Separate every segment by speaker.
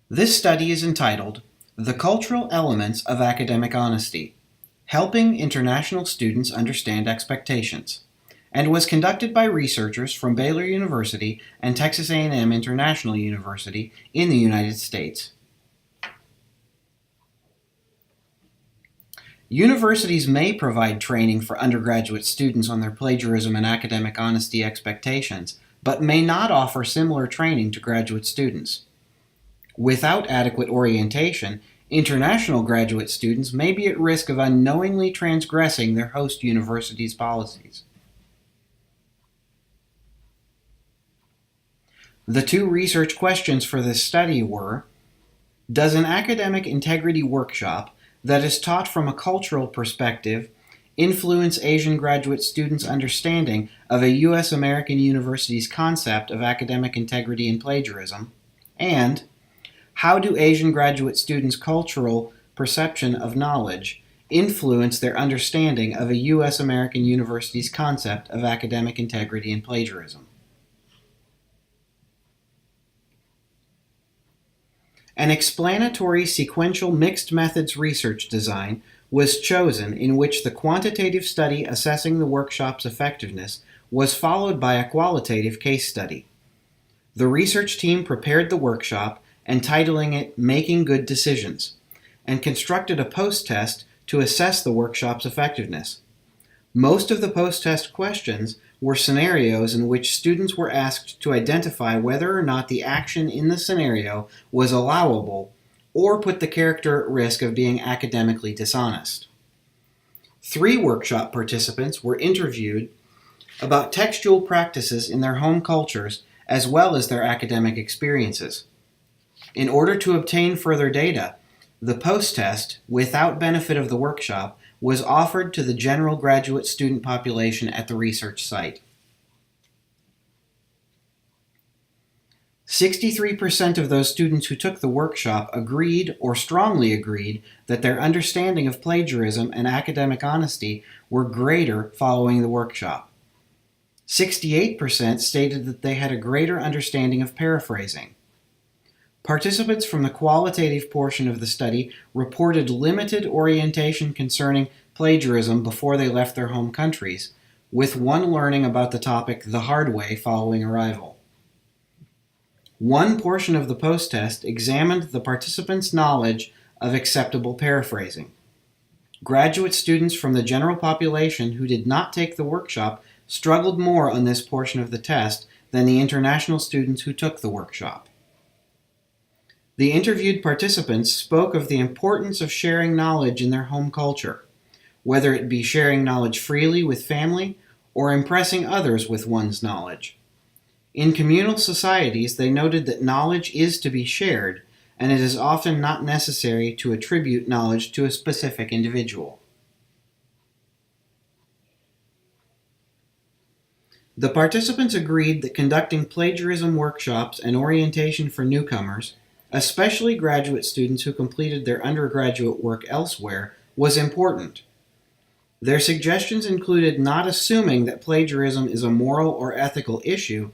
Speaker 1: This study is entitled The Cultural Elements of Academic Honesty, Helping International Students Understand Expectations, and was conducted by researchers from Baylor University and Texas A&M International University in the United States. Universities may provide training for undergraduate students on their plagiarism and academic honesty expectations, but may not offer similar training to graduate students. Without adequate orientation, international graduate students may be at risk of unknowingly transgressing their host university's policies. The two research questions for this study were: does an academic integrity workshop that is taught from a cultural perspective influence Asian graduate students' understanding of a U.S. American university's concept of academic integrity and plagiarism? And how do Asian graduate students' cultural perception of knowledge influence their understanding of a U.S. American university's concept of academic integrity and plagiarism? An explanatory sequential mixed methods research design was chosen in which the quantitative study assessing the workshop's effectiveness was followed by a qualitative case study. The research team prepared the workshop, entitling it Making Good Decisions, and constructed a post-test to assess the workshop's effectiveness. Most of the post-test questions were scenarios in which students were asked to identify whether or not the action in the scenario was allowable or put the character at risk of being academically dishonest. 3 workshop participants were interviewed about textual practices in their home cultures as well as their academic experiences. In order to obtain further data, the post-test, without benefit of the workshop, was offered to the general graduate student population at the research site. 63% of those students who took the workshop agreed or strongly agreed that their understanding of plagiarism and academic honesty were greater following the workshop. 68% stated that they had a greater understanding of paraphrasing. Participants from the qualitative portion of the study reported limited orientation concerning plagiarism before they left their home countries, with one learning about the topic the hard way following arrival. One portion of the post-test examined the participants' knowledge of acceptable paraphrasing. Graduate students from the general population who did not take the workshop struggled more on this portion of the test than the international students who took the workshop. The interviewed participants spoke of the importance of sharing knowledge in their home culture, whether it be sharing knowledge freely with family or impressing others with one's knowledge. In communal societies, they noted that knowledge is to be shared, and it is often not necessary to attribute knowledge to a specific individual. The participants agreed that conducting plagiarism workshops and orientation for newcomers, especially graduate students who completed their undergraduate work elsewhere, was important. Their suggestions included not assuming that plagiarism is a moral or ethical issue,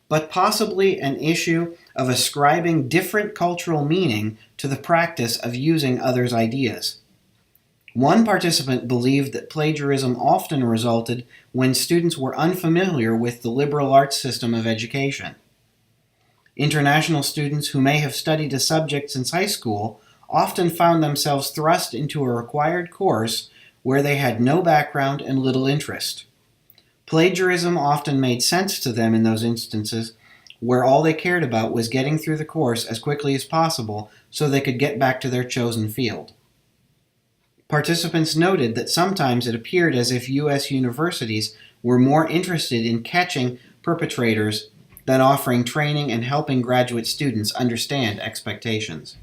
Speaker 1: but possibly an issue of ascribing different cultural meaning to the practice of using others' ideas. One participant believed that plagiarism often resulted when students were unfamiliar with the liberal arts system of education. International students who may have studied a subject since high school often found themselves thrust into a required course where they had no background and little interest. Plagiarism often made sense to them in those instances where all they cared about was getting through the course as quickly as possible so they could get back to their chosen field. Participants noted that sometimes it appeared as if U.S. universities were more interested in catching perpetrators than offering training and helping graduate students understand expectations.